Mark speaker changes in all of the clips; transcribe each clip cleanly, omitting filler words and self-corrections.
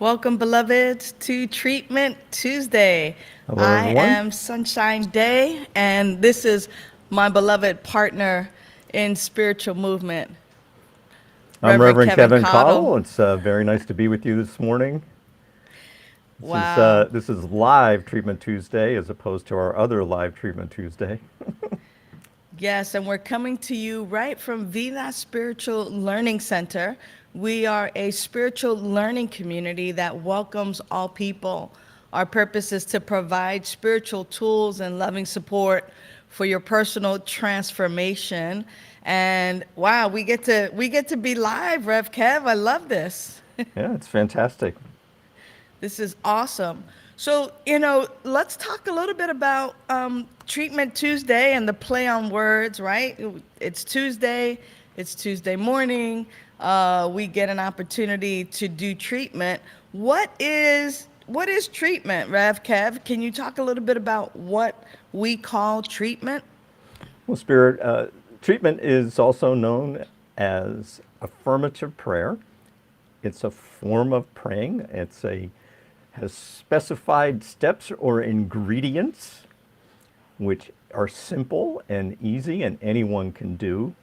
Speaker 1: Welcome, beloveds, to Treatment Tuesday.
Speaker 2: Hello,
Speaker 1: I
Speaker 2: everyone.
Speaker 1: am Sunshine Day, and this is my beloved partner in spiritual movement,
Speaker 2: I'm
Speaker 1: Reverend
Speaker 2: Reverend
Speaker 1: Kevin
Speaker 2: Kevin
Speaker 1: Cottle.
Speaker 2: Cottle. It's very nice to be with you this morning. This is
Speaker 1: Wow.
Speaker 2: this is live Treatment Tuesday as opposed to our other live Treatment Tuesday.
Speaker 1: Yes, and we're coming to you right from Vida Spiritual Learning Center. We are a spiritual learning community that welcomes all people. Our purpose is to provide spiritual tools and loving support for your personal transformation. And wow, we get to be live, Rev Kev. I love this.
Speaker 2: Yeah, it's fantastic.
Speaker 1: This is awesome. So, let's talk a little bit about Treatment Tuesday and the play on words, right? It's Tuesday morning. We get an opportunity to do treatment. What is treatment, Rev Kev? Can you talk a little bit about what we call treatment?
Speaker 2: Well, Spirit, treatment is also known as affirmative prayer. It's a form of praying. It's a has specified steps or ingredients which are simple and easy and anyone can do.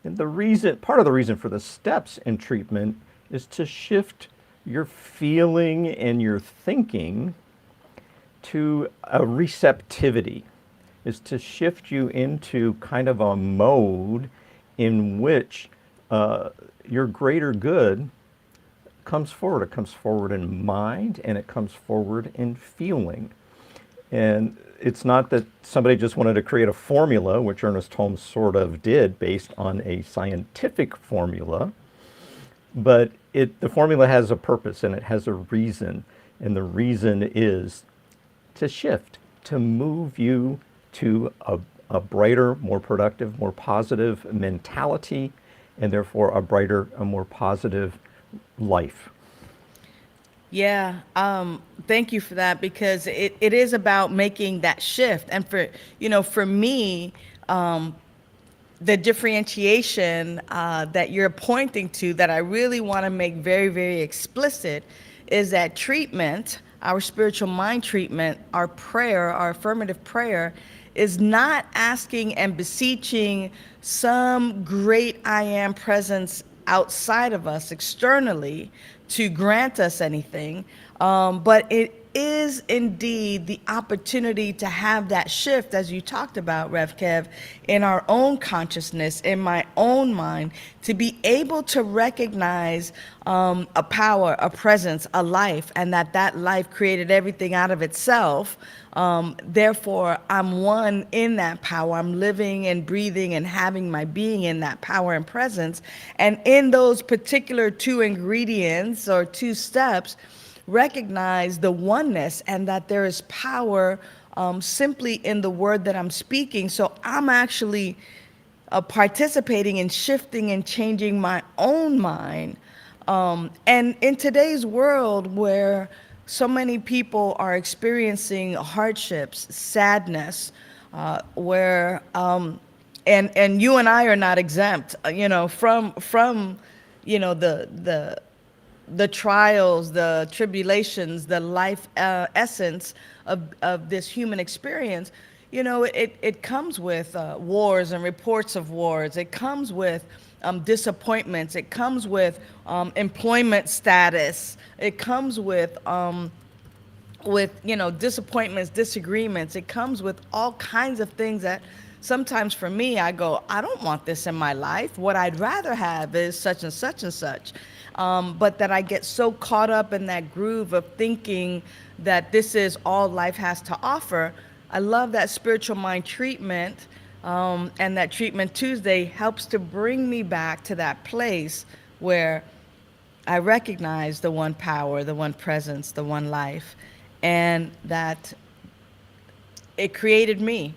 Speaker 2: And part of the reason for the steps in treatment is to shift your feeling and your thinking to a receptivity, is to shift you into kind of a mode in which your greater good comes forward. It comes forward in mind and it comes forward in feeling. And it's not that somebody just wanted to create a formula, which Ernest Holmes sort of did based on a scientific formula, but the formula has a purpose and it has a reason. And the reason is to shift, to move you to a brighter, more productive, more positive mentality, and therefore a brighter, a more positive life.
Speaker 1: Yeah, thank you for that because it is about making that shift. And for me, the differentiation that you're pointing to that I really want to make very, very explicit is that treatment, our spiritual mind treatment, our prayer, our affirmative prayer, is not asking and beseeching some great I am presence outside of us externally to grant us anything, but it is indeed the opportunity to have that shift, as you talked about, Rev Kev, in our own consciousness, in my own mind, to be able to recognize a power, a presence, a life, and that life created everything out of itself. Therefore, I'm one in that power. I'm living and breathing and having my being in that power and presence. And in those particular two ingredients or two steps, recognize the oneness and that there is power simply in the word that I'm speaking. So I'm actually participating in shifting and changing my own mind. And in today's world where so many people are experiencing hardships, sadness, where and you and I are not exempt, from the trials, the tribulations, the life essence of this human experience, it comes with wars and reports of wars. It comes with disappointments. It comes with employment status. It comes with disappointments, disagreements. It comes with all kinds of things that sometimes for me I go, I don't want this in my life. What I'd rather have is such and such and such. But that I get so caught up in that groove of thinking that this is all life has to offer. I love that spiritual mind treatment, and that Treatment Tuesday helps to bring me back to that place where I recognize the one power, the one presence, the one life, and that it created me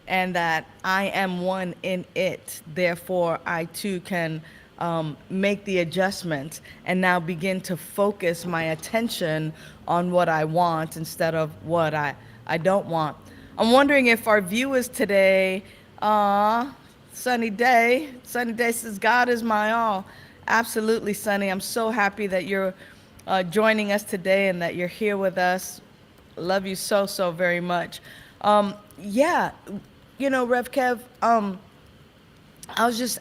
Speaker 1: and that I am one in it. Therefore, I too can make the adjustment and now begin to focus my attention on what I want instead of what I don't want. I'm wondering if our viewers today, Sunny Day says, God is my all. Absolutely, Sunny. I'm so happy that you're joining us today and that you're here with us. Love you so, so very much. Yeah, Rev Kev, I was just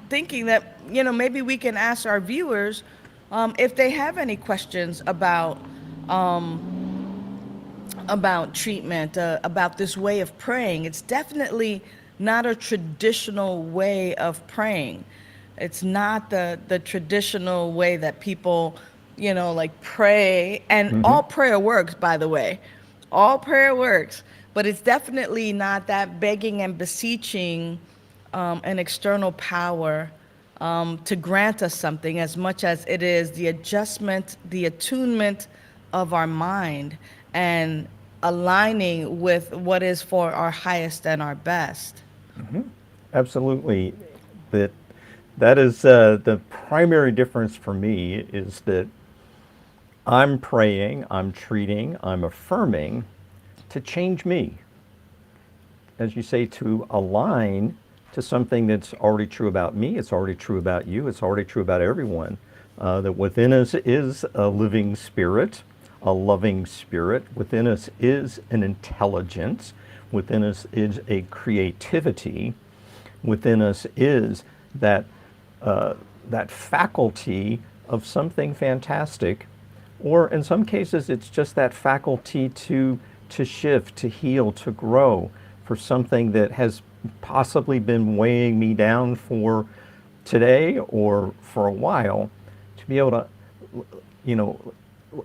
Speaker 1: thinking that, maybe we can ask our viewers if they have any questions about treatment, about this way of praying. It's definitely not a traditional way of praying. It's not the traditional way that people, like pray. And all prayer works, by the way. All prayer works. But it's definitely not that begging and beseeching an external power to grant us something as much as it is the adjustment, the attunement of our mind and aligning with what is for our highest and our best.
Speaker 2: Absolutely. That that is the primary difference for me is that I'm praying, I'm treating, I'm affirming to change me, as you say, to align to something that's already true about me, it's already true about you, it's already true about everyone. That within us is a living spirit, a loving spirit. Within us is an intelligence. Within us is a creativity. Within us is that that faculty of something fantastic, or in some cases, it's just that faculty to shift, to heal, to grow for something that has possibly been weighing me down for today or for a while, to be able to, you know,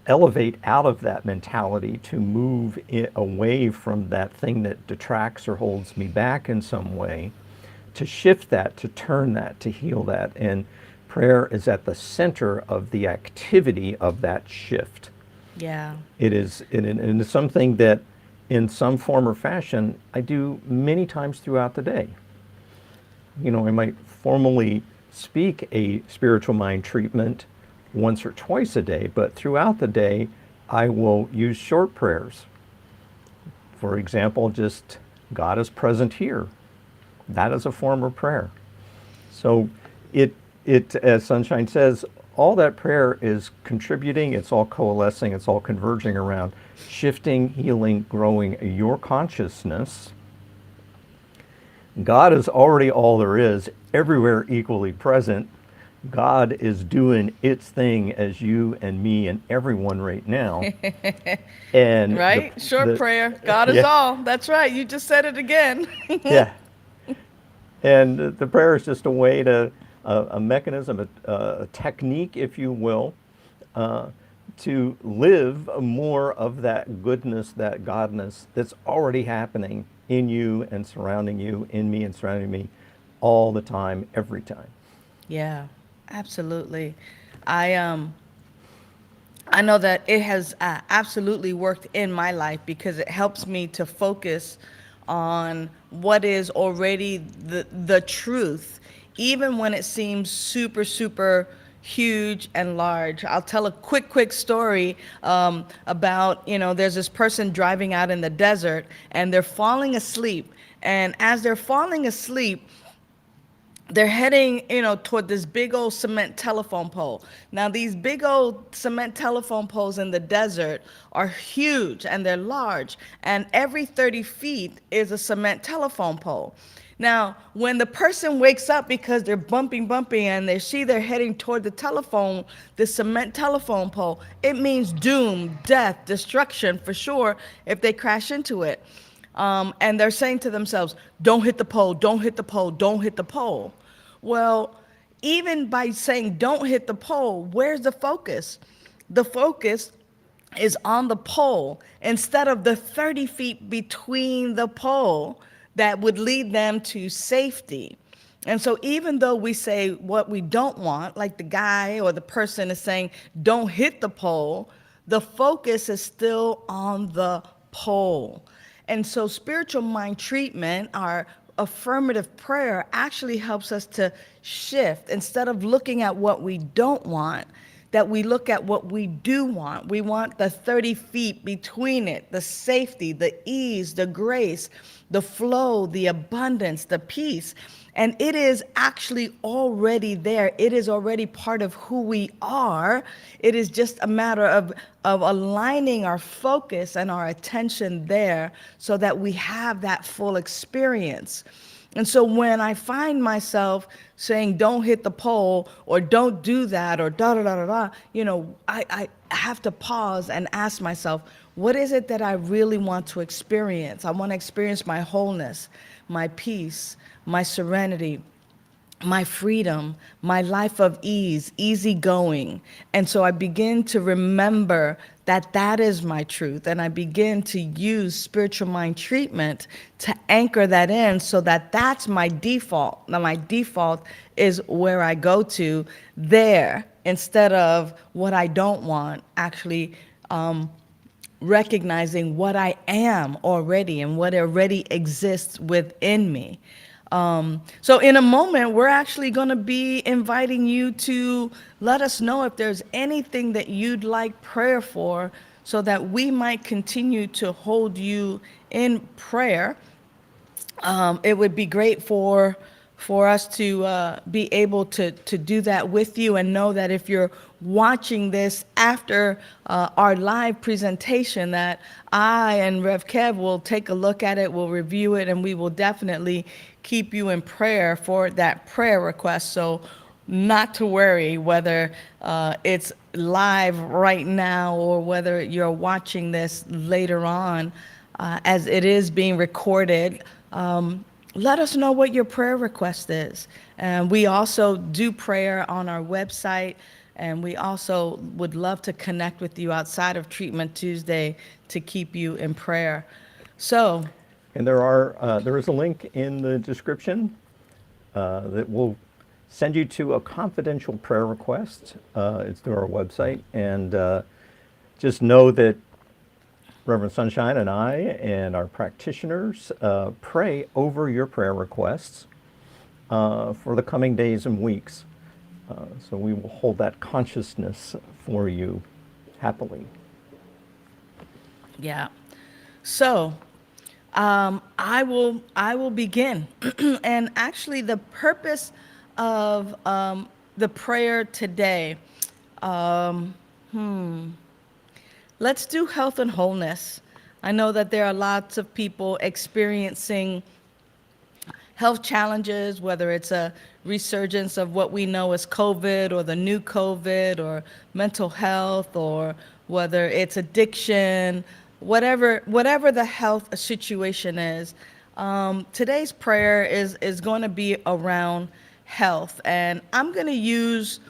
Speaker 2: elevate out of that mentality to move away from that thing that detracts or holds me back in some way, to shift that, to turn that, to heal that. And prayer is at the center of the activity of that shift.
Speaker 1: Yeah.
Speaker 2: It is, and it's something that in some form or fashion I do many times throughout the day. I might formally speak a spiritual mind treatment once or twice a day, but throughout the day, I will use short prayers. For example, just God is present here. That is a form of prayer. So as Sunshine says, all that prayer is contributing, it's all coalescing, it's all converging around shifting, healing, growing your consciousness. God is already all there is, everywhere equally present. God is doing its thing as you and me and everyone right now. And
Speaker 1: Right? Short
Speaker 2: the
Speaker 1: prayer. God is
Speaker 2: yeah,
Speaker 1: all. That's right. You just said it again.
Speaker 2: yeah. And the prayer is just a way to, a mechanism, a technique, if you will, uh, to live more of that goodness, that godness that's already happening in you and surrounding you, in me and surrounding me, all the time, every time.
Speaker 1: Yeah, absolutely. I I know that it has absolutely worked in my life because it helps me to focus on what is already the truth, even when it seems super, super huge and large. I'll tell a quick story about, there's this person driving out in the desert and they're falling asleep. And as they're falling asleep, they're heading, toward this big old cement telephone pole. Now, these big old cement telephone poles in the desert are huge and they're large, and every 30 feet is a cement telephone pole. Now, when the person wakes up because they're bumping, and they see they're heading toward the cement telephone pole, it means doom, death, destruction for sure if they crash into it. And they're saying to themselves, don't hit the pole, don't hit the pole, don't hit the pole. Well, even by saying don't hit the pole, where's the focus? The focus is on the pole instead of the 30 feet between the pole that would lead them to safety. And so, even though we say what we don't want, like the guy or the person is saying, don't hit the pole, the focus is still on the pole. And so, spiritual mind treatment, our affirmative prayer, actually helps us to shift instead of looking at what we don't want that we look at what we do want. We want the 30 feet between it, the safety, the ease, the grace, the flow, the abundance, the peace. And it is actually already there. It is already part of who we are. It is just a matter of aligning our focus and our attention there so that we have that full experience. And so when I find myself saying, don't hit the pole or don't do that or da da da da da, I have to pause and ask myself, what is it that I really want to experience? I want to experience my wholeness, my peace, my serenity, my freedom, my life of ease, easy going. And so I begin to remember that that is my truth. And I begin to use spiritual mind treatment to anchor that in so that that's my default. Now, my default is where I go to there instead of what I don't want, actually recognizing what I am already and what already exists within me. So in a moment, we're actually going to be inviting you to let us know if there's anything that you'd like prayer for so that we might continue to hold you in prayer. It would be great for us to be able to do that with you and know that if you're watching this after our live presentation, that I and Rev Kev will take a look at it, we'll review it, and we will definitely keep you in prayer for that prayer request. So not to worry whether it's live right now or whether you're watching this later on, as it is being recorded. Let us know what your prayer request is. And we also do prayer on our website, and we also would love to connect with you outside of Treatment Tuesday to keep you in prayer. So,
Speaker 2: And there is a link in the description that will send you to a confidential prayer request. It's through our website. And just know that Reverend Sunshine and I and our practitioners pray over your prayer requests for the coming days and weeks. So we will hold that consciousness for you happily.
Speaker 1: yeah. So, I will begin. And actually, the purpose of the prayer today, let's do health and wholeness. I know that there are lots of people experiencing health challenges, whether it's a resurgence of what we know as COVID or the new COVID or mental health, or whether it's addiction, whatever the health situation is. Today's prayer is going to be around health, and I'm going to use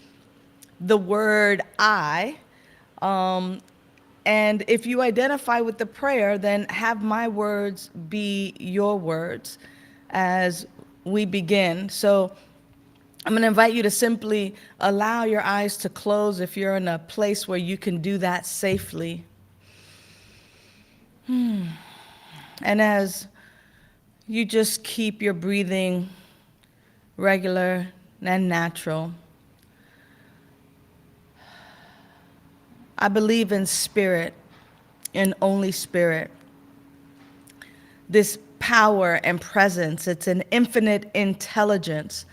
Speaker 1: the word I. And if you identify with the prayer, then have my words be your words as we begin. So I'm going to invite you to simply allow your eyes to close if you're in a place where you can do that safely. And as you just keep your breathing regular and natural, I believe in spirit, in only spirit. This power and presence, it's an infinite intelligence,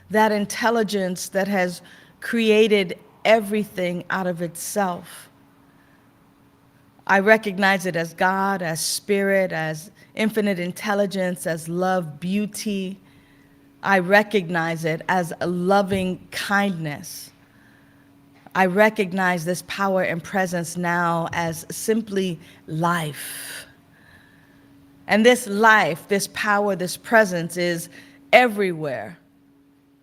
Speaker 1: that intelligence that has created everything out of itself. I recognize it as God, as spirit, as infinite intelligence, as love, beauty. I recognize it as a loving kindness. I recognize this power and presence now as simply life. And this life, this power, this presence is everywhere.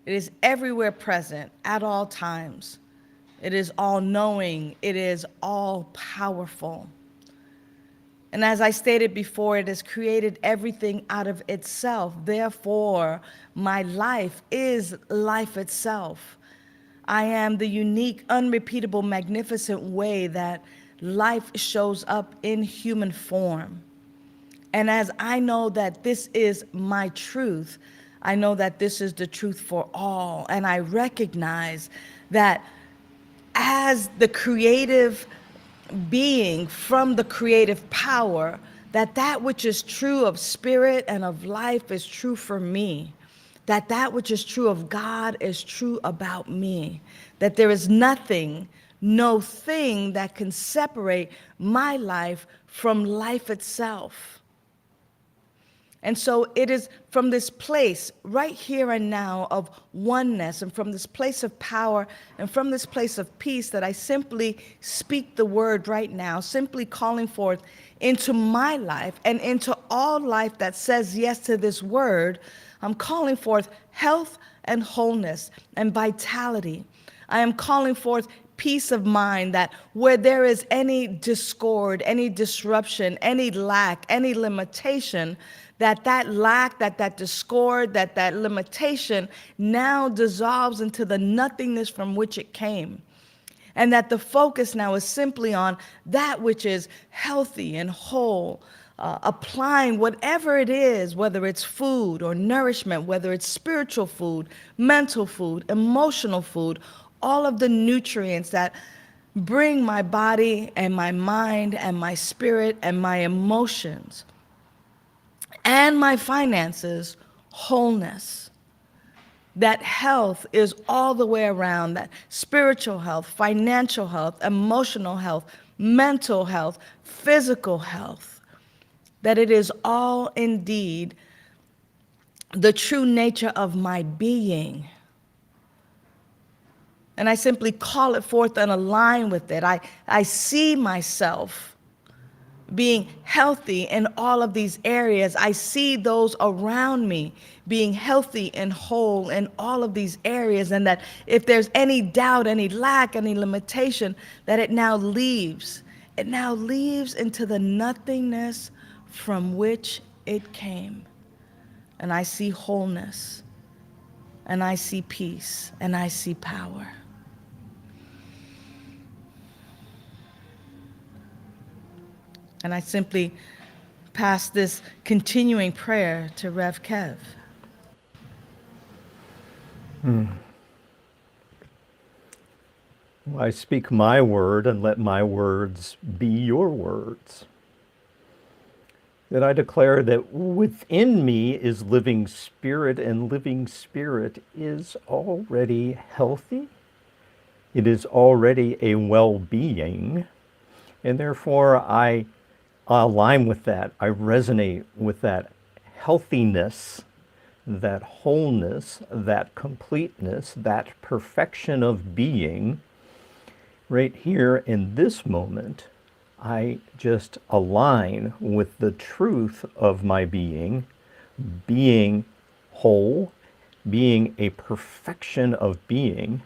Speaker 1: It is everywhere present at all times. It is all knowing. It is all powerful. And as I stated before, it has created everything out of itself. Therefore, my life is life itself. I am the unique, unrepeatable, magnificent way that life shows up in human form. And as I know that this is my truth, I know that this is the truth for all. And I recognize that as the creative being from the creative power, that that which is true of spirit and of life is true for me, that that which is true of God is true about me, that there is nothing, no thing that can separate my life from life itself. And so it is from this place, right here and now, of oneness, and from this place of power, and from this place of peace, that I simply speak the word right now, simply calling forth into my life and into all life that says yes to this word. I'm calling forth health and wholeness and vitality. I am calling forth peace of mind, that where there is any discord, any disruption, any lack, any limitation, that that lack, that discord, that limitation now dissolves into the nothingness from which it came. And that the focus now is simply on that which is healthy and whole, applying whatever it is, whether it's food or nourishment, whether it's spiritual food, mental food, emotional food, all of the nutrients that bring my body and my mind and my spirit and my emotions and my finances wholeness. That health is all the way around, that spiritual health, financial health, emotional health, mental health, physical health, that it is all indeed the true nature of my being. And I simply call it forth and align with it. I see myself being healthy in all of these areas. I see those around me being healthy and whole in all of these areas, and that if there's any doubt, any lack, any limitation, that it now leaves. It now leaves into the nothingness from which it came. And I see wholeness, and I see peace, and I see power. And I simply pass this continuing prayer to Rev Kev.
Speaker 2: I speak my word and let my words be your words. That I declare that within me is living spirit, and living spirit is already healthy. It is already a well-being, and therefore I align with that. I resonate with that healthiness, that wholeness, that completeness, that perfection of being. Right here in this moment, I just align with the truth of my being whole, being a perfection of being,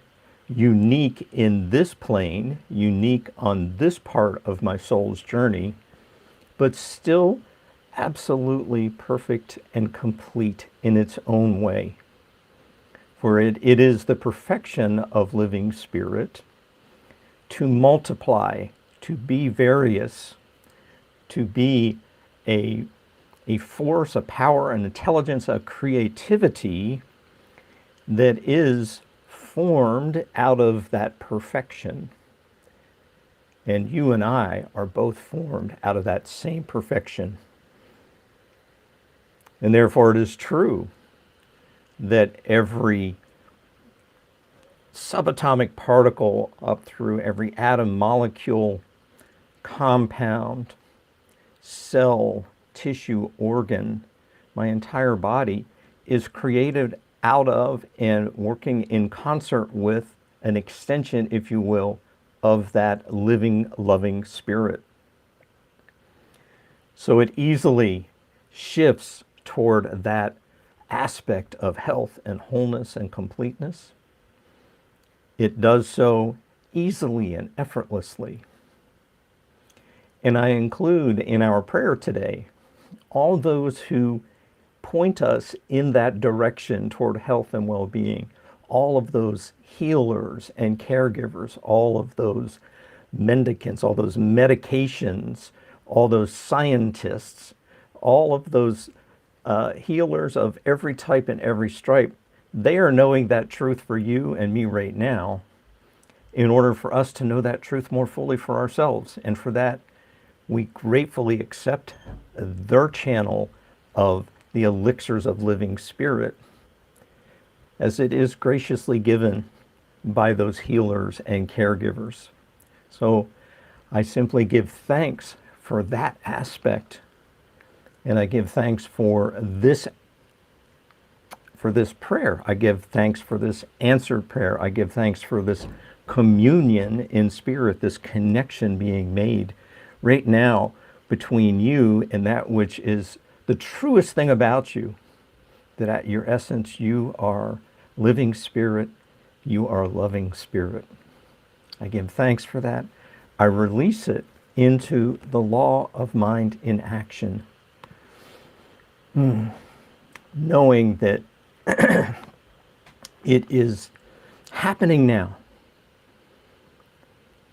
Speaker 2: unique in this plane, unique on this part of my soul's journey, but still absolutely perfect and complete in its own way. For it is the perfection of living spirit to multiply, to be various, to be a, a force, a power, an intelligence, a creativity that is formed out of that perfection. And you and I are both formed out of that same perfection. And therefore it is true that every subatomic particle up through every atom, molecule, compound, cell, tissue, organ, my entire body is created out of and working in concert with an extension, if you will, of that living, loving spirit. So it easily shifts toward that aspect of health and wholeness and completeness. It does so easily and effortlessly. And I include in our prayer today all those who point us in that direction toward health and well-being, all of those healers and caregivers, all of those mendicants, all those medications, all those scientists, all of those healers of every type and every stripe. They are knowing that truth for you and me right now. in order for us to know that truth more fully for ourselves. And for that, we gratefully accept their channel of the elixirs of living spirit, as it is graciously given by those healers and caregivers. So I simply give thanks for that aspect. And I give thanks for this prayer. I give thanks for this answered prayer. I give thanks for this communion in spirit, this connection being made right now between you and that which is the truest thing about you, that at your essence you are living spirit, you are loving spirit. I give thanks for that. I release it into the law of mind in action, knowing that it is happening now,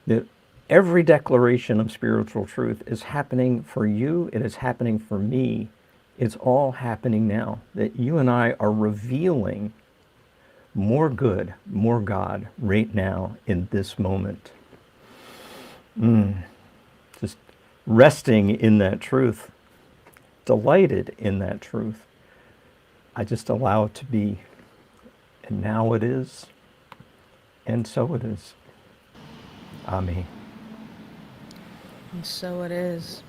Speaker 2: that every declaration of spiritual truth is happening for you, it is happening for me, it's all happening now, that you and I are revealing more good, more God right now in this moment. Just resting in that truth, delighted in that truth. I just allow it to be. And now it is, and so it is. Amen.
Speaker 1: And so it is.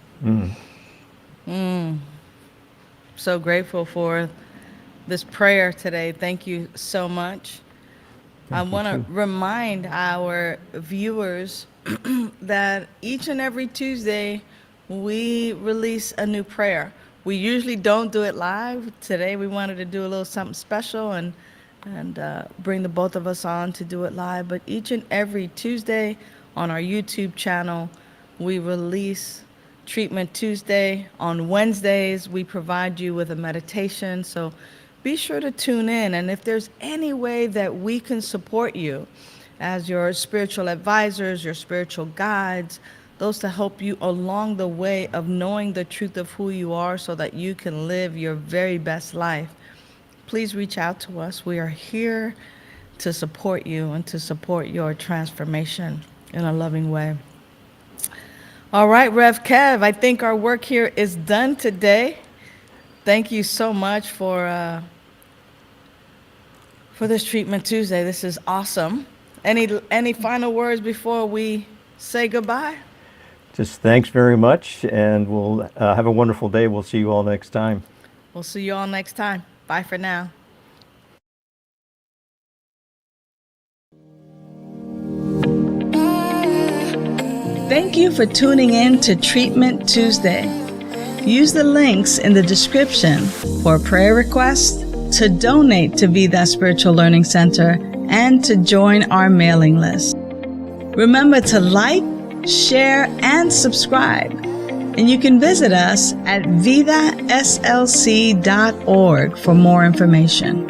Speaker 1: So grateful for this prayer today. Thank you so much. I want to remind our viewers that each and every Tuesday we release a new prayer. We usually don't do it live. Today we wanted to do a little something special and bring the both of us on to do it live. But each and every Tuesday on our YouTube channel, we release Treatment Tuesday. On Wednesdays, we provide you with a meditation. So be sure to tune in. And if there's any way that we can support you as your spiritual advisors, your spiritual guides, those to help you along the way of knowing the truth of who you are so that you can live your very best life, please reach out to us. We are here to support you and to support your transformation in a loving way. All right, Rev Kev, I think our work here is done today. Thank you so much for this Treatment Tuesday. This is awesome. Any final words before we say goodbye?
Speaker 2: Just thanks very much, and we'll have a wonderful day. We'll see you all next time.
Speaker 1: We'll see you all next time. Bye for now. Thank you for tuning in to Treatment Tuesday. Use the links in the description for prayer requests, to donate to Be That Spiritual Learning Center, and to join our mailing list. Remember to like, share, and subscribe. And you can visit us at vidaslc.org for more information.